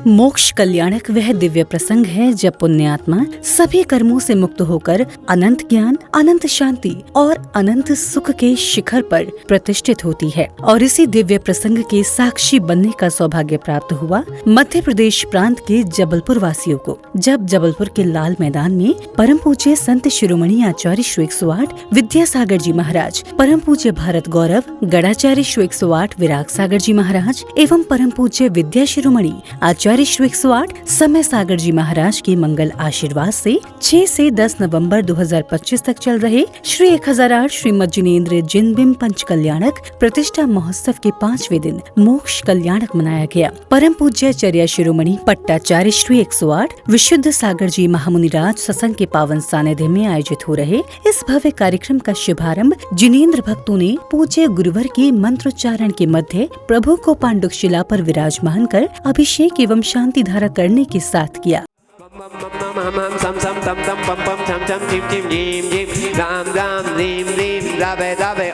मोक्ष कल्याणक वह दिव्य प्रसंग है जब पुण्यात्मा सभी कर्मों से मुक्त होकर अनंत ज्ञान, अनंत शांति और अनंत सुख के शिखर पर प्रतिष्ठित होती है। और इसी दिव्य प्रसंग के साक्षी बनने का सौभाग्य प्राप्त हुआ मध्य प्रदेश प्रांत के जबलपुर वासियों को, जब जबलपुर के लाल मैदान में परम पूज्य संत शिरोमणि आचार्य श्री 108 विद्यासागर जी महाराज, परम पूज्य भारत गौरव गणाचार्य श्री 108 विराग सागर जी महाराज एवं परम पूज्य विद्या शिरोमणि आचार्य श्री 108 समय सागर जी महाराज के मंगल आशीर्वाद से 6 से 10 नवंबर 2025 तक चल रहे श्री 1008 श्रीमद जिनेन्द्र जिनबिंब पंच कल्याणक प्रतिष्ठा महोत्सव के 5वें दिन मोक्ष कल्याणक मनाया गया। परम पूज्य चर्या शिरोमणि पट्टाचार्य श्री 108 विशुद्ध सागर जी महामुनिराज सत्संग के पावन सानिध्य में आयोजित हो रहे इस भव्य कार्यक्रम का शुभारंभ जिनेन्द्र भक्तों ने पूज्य गुरुवर के मंत्रोच्चारण के मध्य प्रभु को पांडुक शिला पर विराजमान कर अभिषेक एवं शांति धारा करने के साथ किया।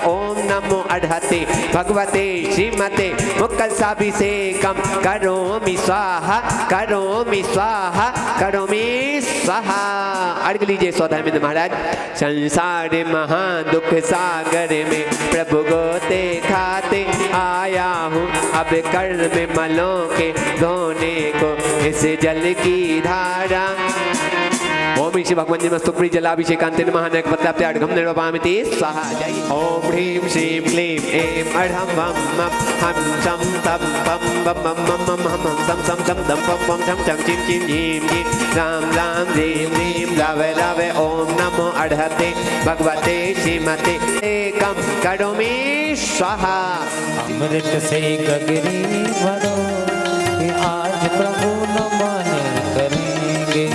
ओम नमो अढ़ते भगवते श्रीमते मुक्कलसाभिषेकम करोमि स्वाहा करोमि स्वाहा करोमि स्वाहा। अर्घ लीजिए स्वधर्मेंद्र महाराज। संसार महा दुख सागर में प्रभु गोते खाते आया हूँ, अब कर्म मलों के धोने को इस जल की धारा। ओम श्री भगवान जी मस्तुप्री जलाभिषेकांतेन महानायक पत्राप्त्यार्घम निर्वपामिति स्वाहा। जाइए। ओम ह्रीं श्रीं क्लीं ऐं अढ़ं वं मं हं शं तं पं बं मं मं मं हं हं सं सं शं दं पं पं छं छं चिं चिं ह्रीं ह्रीं रां रां ह्रीं ह्रीं रवे रवे। ओम नमो अढ़ते भगवते श्रीमते एकं करोमि स्वाहा। अमृत से गगरी भरो कि आज प्रभु नमन करेंगे।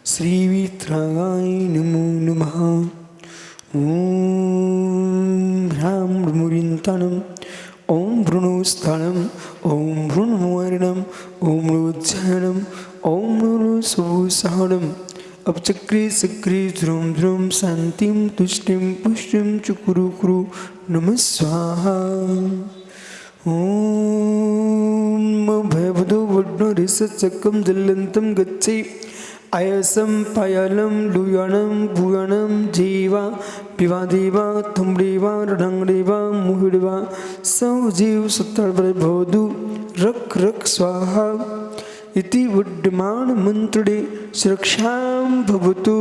श्री वित्राय नमो नमः। ओम भ्रामृमुरिन्तनम् ओम भ्रूणस्थानम् ओम भ्रूणमुवर्णम् ओम उज्जयनम् ओम सुसहनम् अपचक्रे सक्रे ध्रुम ध्रुम शांतिं तुष्टिं पुष्टिं च कुरु कुरु नमः स्वाहा। ओम भयवदो वड्नो रिसचकं जलन्तं गच्छे आयसं पायलं लुयानं भूयानं जीवा पिवादेवा तुम्रेवा रणंगरेवा मुहिड़वा सजीव सत्तर्भवधु रख रख स्वाहा इति विद्यमान मंत्रे सुरक्षां भवतु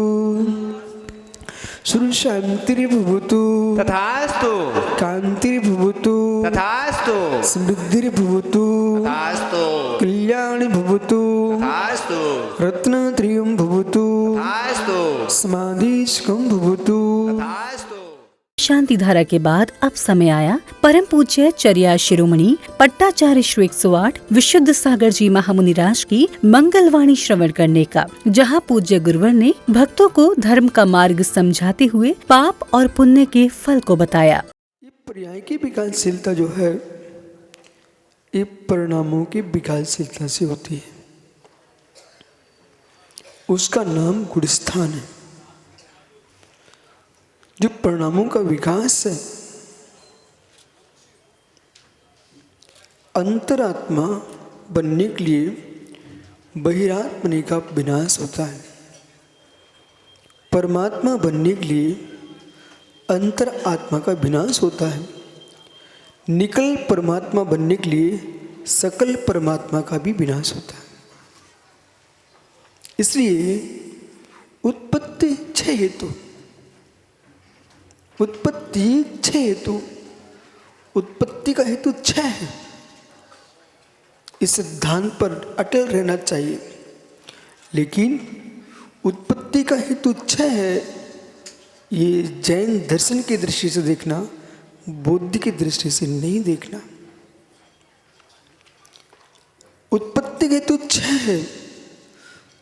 सुरशांतिर्भवतु तथास्तु कांतिर्भवतु तथास्तु समृद्धिर्भवतु तथास्तु कल्याणिर्भवतु तथास्तु रत्नत्रयं भवतु तथास्तु समाधिष्कं भवतु। तथास्तु। शांति धारा के बाद अब समय आया परम पूज्य चर्या शिरोमणि पट्टाचार्य श्री 108 विशुद्ध सागर जी महामुनिराज की मंगलवाणी श्रवण करने का, जहां पूज्य गुरुवर ने भक्तों को धर्म का मार्ग समझाते हुए पाप और पुण्य के फल को बताया। ये पर्याय की विकासशीलता जो है ये परिणामों की विकासशीलता से होती है, उसका नाम गुणस्थान है। जो परिणामों का विकास है, अंतरात्मा बनने के लिए बहिरात्मने का विनाश होता है। परमात्मा बनने के लिए अंतरात्मा का विनाश होता है। निकल परमात्मा बनने के लिए सकल परमात्मा का भी विनाश होता है। इसलिए उत्पत्ति 6 हेतु, उत्पत्ति 6 हेतु, उत्पत्ति का हेतु 6 है। इस सिद्धांत पर अटल रहना चाहिए। लेकिन उत्पत्ति का हेतु 6 है, ये जैन दर्शन की दृष्टि से देखना, बौद्ध की दृष्टि से नहीं देखना। उत्पत्ति का हेतु 6 है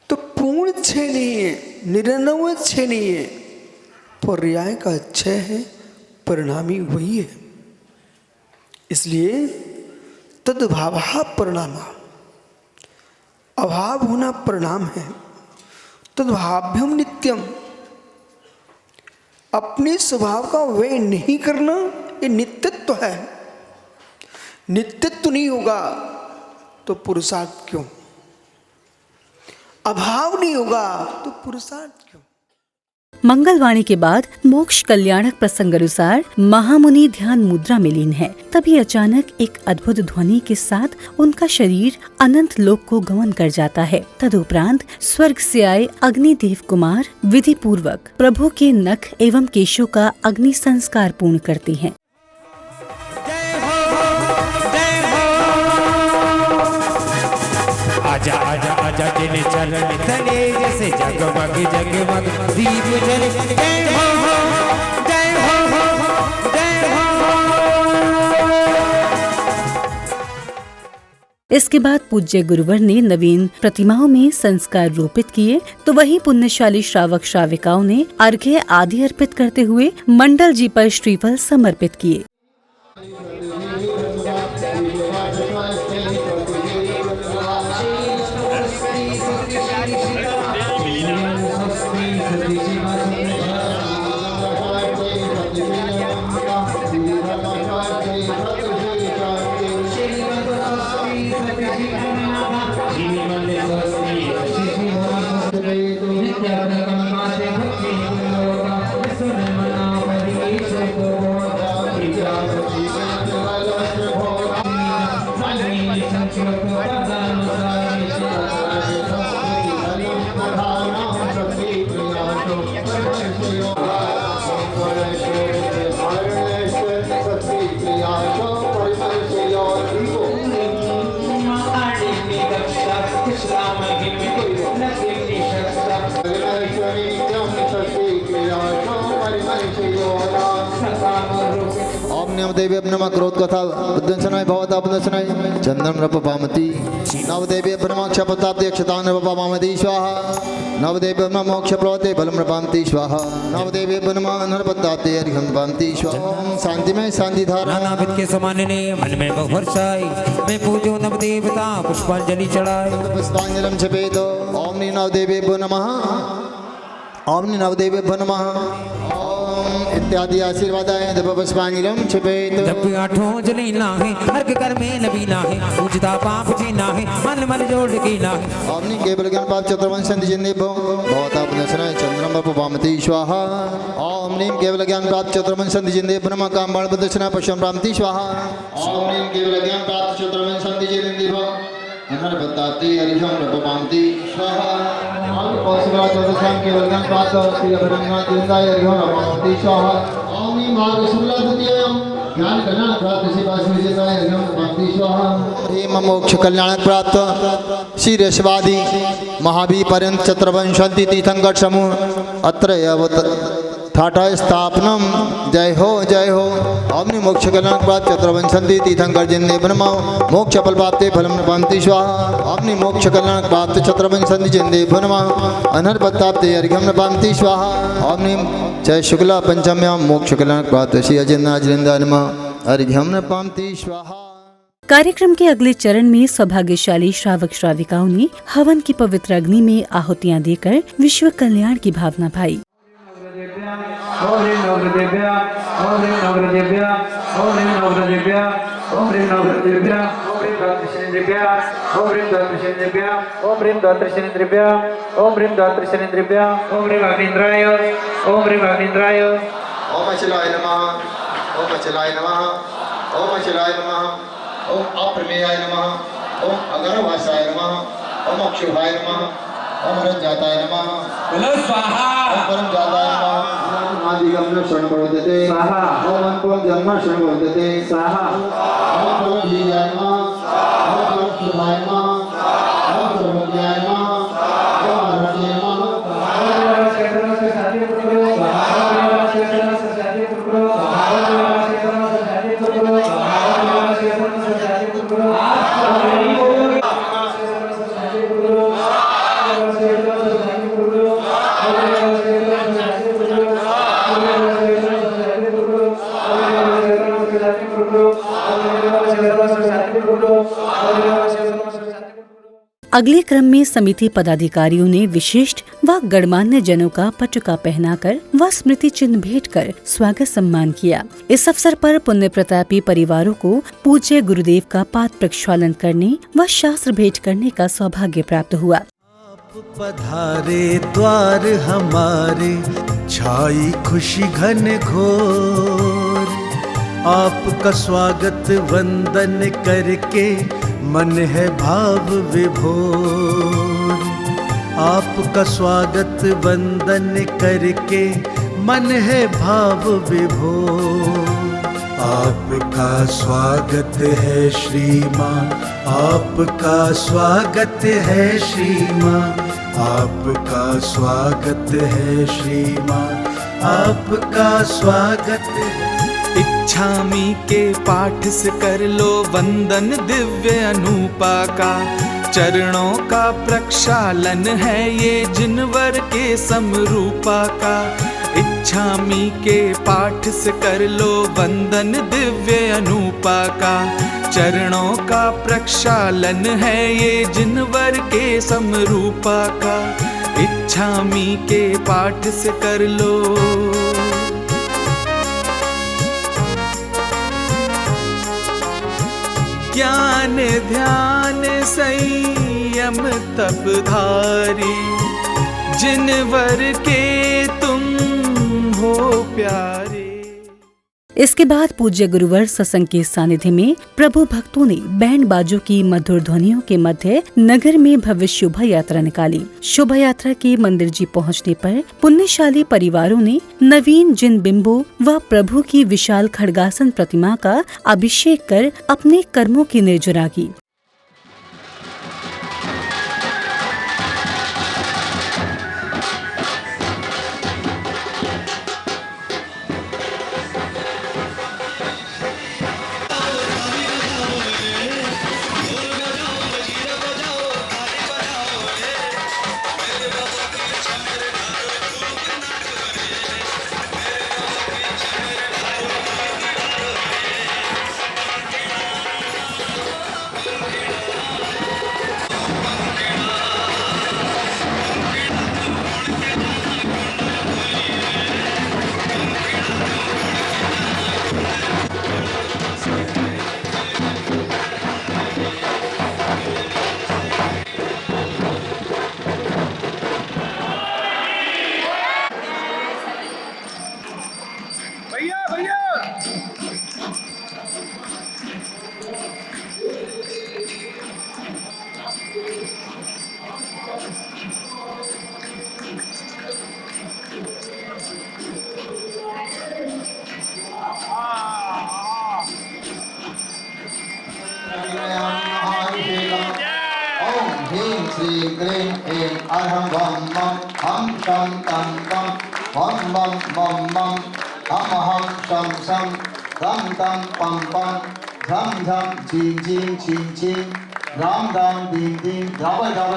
तो पूर्ण 6 नहीं है, 99 6 नहीं है, पर्याय का 6 है, परिणामी वही है। इसलिए तद्भाव परिणाम, अभाव होना परिणाम है। तद्भाव्यम नित्यम, अपने स्वभाव का व्यय नहीं करना ये नित्यत्व है। नित्यत्व नहीं होगा तो पुरुषार्थ क्यों? अभाव नहीं होगा तो पुरुषार्थ क्यों? मंगलवाणी के बाद मोक्ष कल्याणक प्रसंग अनुसार महामुनि ध्यान मुद्रा में लीन है। तभी अचानक एक अद्भुत ध्वनि के साथ उनका शरीर अनंत लोक को गमन कर जाता है। तदुपरांत स्वर्ग से आए अग्निदेव कुमार विधि पूर्वक प्रभु के नख एवं केशों का अग्नि संस्कार पूर्ण करते हैं। आजा आजा आजा जिन चरण तले जैसे जगमग जगमग दीप जले। जय हो जय हो जय हो। इसके बाद पूज्य गुरुवर ने नवीन प्रतिमाओं में संस्कार रोपित किए, तो वही पुण्यशाली श्रावक श्राविकाओं ने अर्घ्य आदि अर्पित करते हुए मंडल जी पर श्रीफल समर्पित किए। नवदेवी नमः क्रोध कथा बुद्धंसनाय भवता बुद्धंसनाय चंद्रम रपपामति नवदेवी नमः क्षपताब्दे क्षतान रपपामति स्वाहा नवदेवी नमः मोक्ष प्रवते बलम रपामति स्वाहा नवदेवी नमः नरपताब्दे अर्घ्यं पामति स्वाहा। शांति में शांति धारा नानाविद के समान ने मन में बहुवर्षाई मैं पूजो नवदेवता पुष्पांजलि चढ़ाए। पुष्पांजलि छपेत ओम नवदेवी नमः ओम नवदेवी नमः इत्यादि आशीर्वाद है। जब पुष्पांजलिम छिपेत जब आठों जलीना है अर्घ कर में नबीना है पूजता पाप जीना है मन मन जोड़ के ना है। ओमनि केवल ज्ञान पाप चतुर्वंश संधिजिन्दे भवता पुनश्चनाय चंद्रम रपपामति स्वाहा। ओमनि केवल ज्ञान पाप चतुर्वंश संधिजिन्दे ब्रह्म काम बाण बुद्धचना पश्यम प्राप्ति स्वाहा। ओमनि केवल ज्ञान पाप चतुर्वंश संधिजिन्दे नरपताब्दे अर्घ्यं रपपामति स्वाहा। ओम चतुर्दशम केवल ज्ञान पाप श्री अभरंगाय जिंदाय अर्घ्यं रपपामति स्वाहा। ओम माघ शुक्ला द्वितीयम ज्ञान कल्याण प्राप्त श्री वासुदेव जिंदाय अर्घ्यं रपपामति स्वाहा। हेम मोक्ष कल्याण प्राप्त श्री रसवादी महावीर पर्यंत चतुर्वंशंति तीर्थंकर समूह अत्र थाटा स्थापनम। जय हो जय हो। ओमनि मोक्ष कल्याण प्राप्त चतुर्वंशंति तीर्थंकर जिंदे ब्रह्म मोक्ष फल प्राप्ते फलम नपामति स्वाहा। ओमनि मोक्ष कल्याण प्राप्त चतुर्वंशंति जिंदे ब्रह्म अनर्पताप्ते अर्घ्यं नपामति स्वाहा। ओमनि जय शुक्ला पंचम्याम मोक्ष कल्याण प्राप्त श्री अजिंदा नमः अर्घ्यं नपामति स्वाहा। कार्यक्रम के अगले चरण में सौभाग्यशाली श्रावक श्राविकाओं ने हवन की पवित्र अग्नि में आहुतियां देकर विश्व कल्याण की भावना भाई। ओम ह्रीं नवग्रजेभ्य ओम ह्रीं नवग्रजेभ्य ओम ह्रीं नवग्रजेभ्य ओम ह्रीं नवग्रजेभ्य ओम ह्रीं द्वादशेन्द्रिभ्य ओम ह्रीं द्वादशेन्द्रिभ्य ओम ह्रीं द्वादशेन्द्रिभ्य ओम ह्रीं अग्नीन्द्राय ओम ह्रीं अग्नीन्द्राय। ओम अचलाय नमः ओम अचलाय नमः ओम अचलाय नमः ओम अप्रमेयाय नमः ओम अगरवासाय नमः ओम अक्षुभाय नमः ओम रज्जाताय नमः बोलो स्वाहा। ओम परम जाताय नमः आदि गमन शरण प्रवर्तते स्वाहा। ओम अनपम जन्म शरण प्रवर्तते स्वाहा। ओम परम धीयाय नमः ओम परम शुभाय नमः ओम सर्वज्ञाय नमः ओम अरण्य नमः। अगले क्रम में समिति पदाधिकारियों ने विशिष्ट व गणमान्य जनों का पटुका पहनाकर व स्मृति चिन्ह भेंट कर स्वागत सम्मान किया। इस अवसर पर पुण्य प्रतापी परिवारों को पूज्य गुरुदेव का पाद प्रक्षालन करने व शास्त्र भेंट करने का सौभाग्य प्राप्त हुआ। पधारे द्वार हमारे, छाई खुशी घन घोर, आपका स्वागत वंदन करके मन है भाव विभोर। आपका स्वागत वंदन करके मन है भाव विभोर। आपका स्वागत है श्रीमान, आपका स्वागत है श्रीमान, आपका स्वागत है श्रीमान, आपका स्वागत है। इच्छामी के पाठ से कर लो वंदन दिव्य अनूपा का, चरणों का प्रक्षालन है ये जिनवर के समरूपा का। इच्छामी के पाठ से कर लो वंदन दिव्य अनूपा का, चरणों का प्रक्षालन है ये जिनवर के समरूपा का। इच्छामी के पाठ से कर लो। ज्ञान ध्यान संयम तप धारी, जिनवर के तुम हो प्यारे। इसके बाद पूज्य गुरुवर सत्संग के सानिध्य में प्रभु भक्तों ने बैंड बाजों की मधुर ध्वनियों के मध्य नगर में भव्य शोभा यात्रा निकाली। शोभा यात्रा के मंदिर जी पहुंचने पर पुण्यशाली परिवारों ने नवीन जिन बिंबों व प्रभु की विशाल खड्गासन प्रतिमा का अभिषेक कर अपने कर्मों की निर्जरा की। श्रीं क्लीं ऐं अरहं वं मं हं तं तं तं वं वं मं मं हम हम शं शं तं तं पं पं झं झं झीं झीं छीं छीं राम राम दीं दीं धव धव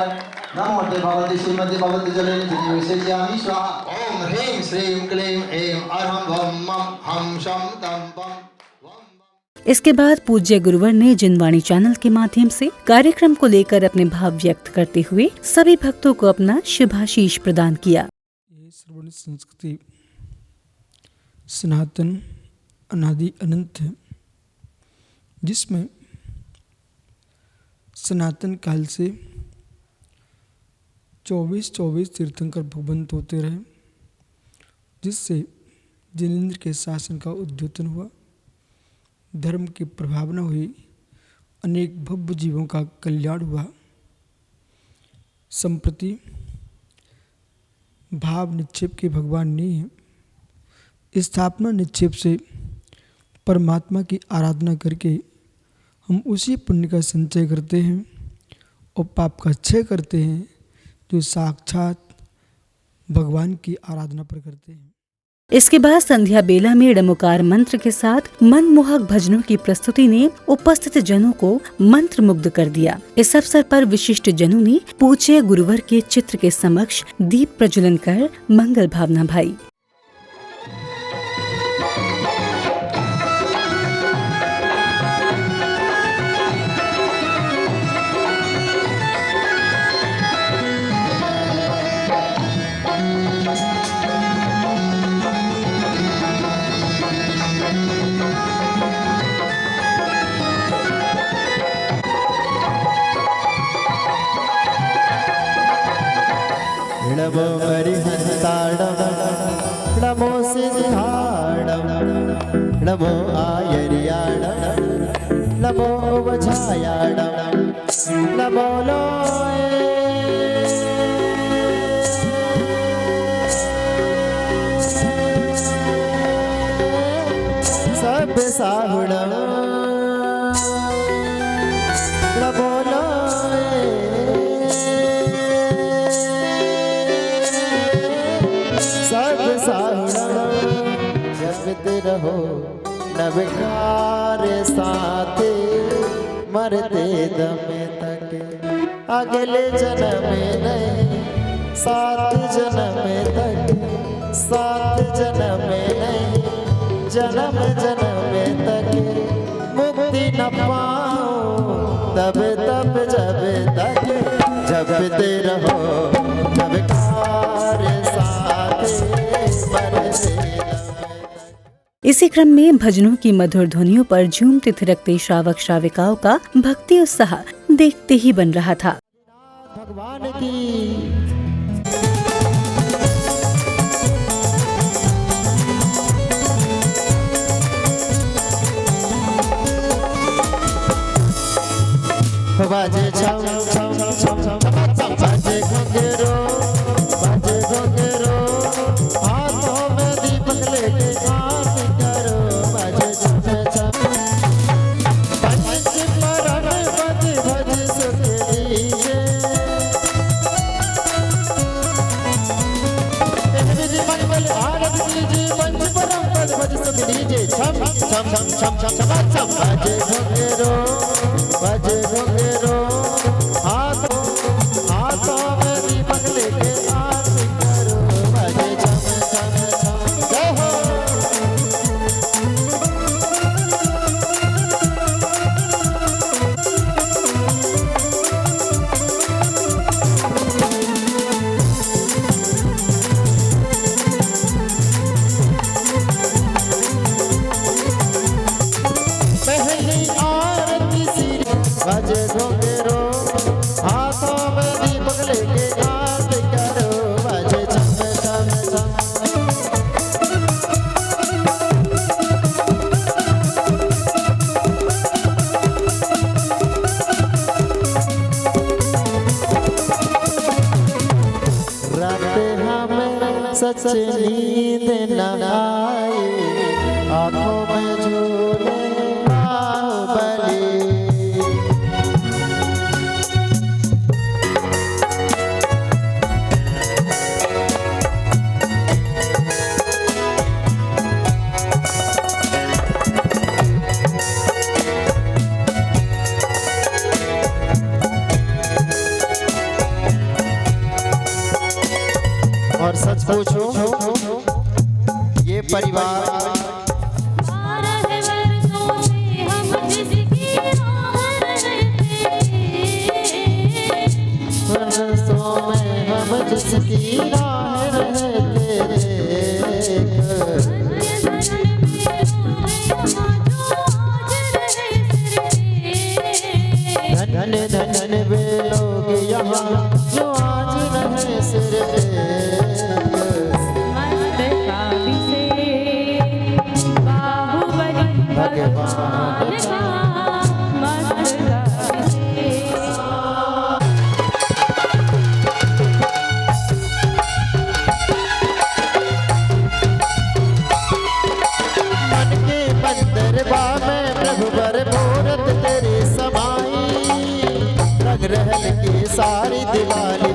नमोते भगवते श्रीमते भगवते जलेन जिनिवेशयामि स्वाहा। ओम ह्रीं श्रीं क्लीं ऐं अरहं वं मं हं शं तं पं। इसके बाद पूज्य गुरुवर ने जिनवाणी चैनल के माध्यम से कार्यक्रम को लेकर अपने भाव व्यक्त करते हुए सभी भक्तों को अपना शुभाशीष प्रदान किया। ये श्रवण संस्कृति सनातन अनादि अनंत है, जिसमें सनातन काल से 24 तीर्थंकर भगवंत होते रहे, जिससे जिनेंद्र के शासन का उद्योतन हुआ, धर्म की प्रभावना हुई, अनेक भव्य जीवों का कल्याण हुआ। संप्रति भाव निक्षेप के भगवान नहीं है। स्थापना निक्षेप से परमात्मा की आराधना करके हम उसी पुण्य का संचय करते हैं और पाप का क्षय करते हैं, जो साक्षात भगवान की आराधना पर करते हैं। इसके बाद संध्या बेला में डमोकार मंत्र के साथ मनमोहक भजनों की प्रस्तुति ने उपस्थित जनों को मंत्र मुग्ध कर दिया। इस अवसर पर विशिष्ट जनों ने पूज्य गुरुवर के चित्र के समक्ष दीप प्रज्वलन कर मंगल भावना भाई। सिंहाणम नमो आयर्याणम नमो वज्रायाणम नमो लोये सब साहुणम नमो लोये सब साहुणम जपते रहो नवकार साथे मरते दम तक अगले जन्म में नहीं 7 जन्म तक 7 जन्म में नहीं जन्म जन्म तक मुक्ति न पाऊं तब तब जब तक जपते रहो नवकार साथे मरते इसी क्रम में भजनों की मधुर ध्वनियों पर झूमते थिरकते श्रावक श्राविकाओं का भक्ति उत्साह देखते ही बन रहा था। भगवान की बाजे छम छम छम छम बाजे घुंघरू हाथों में दीपक लेके आरती करो बाजे छम छम पंचमरण बज भज सुख दीजे जी मंगल आरती कीजिए पंचमरण बज भज सुख दीजे छम छम छम छम छम छम बाजे घुंघरू हाथों में दीपक लेके आरती करो बाजे छम छम छम जय हो पहली आरती सिर बाजे घुंघरू हाथों में दीपक लेके आरती करो बाजे छम छम छम रात हमें सच नींद न आए आँखों में झूले बाहुबली और सच पूछो ये परिवार बरसों में हम जिसकी राह रहते धन धन वे लोग यहाँ जो आज रहे सिर भगवान मन के बंदरगाह में प्रभु बर मूरत तेरी समाई रंग रहल की सारी दिवाली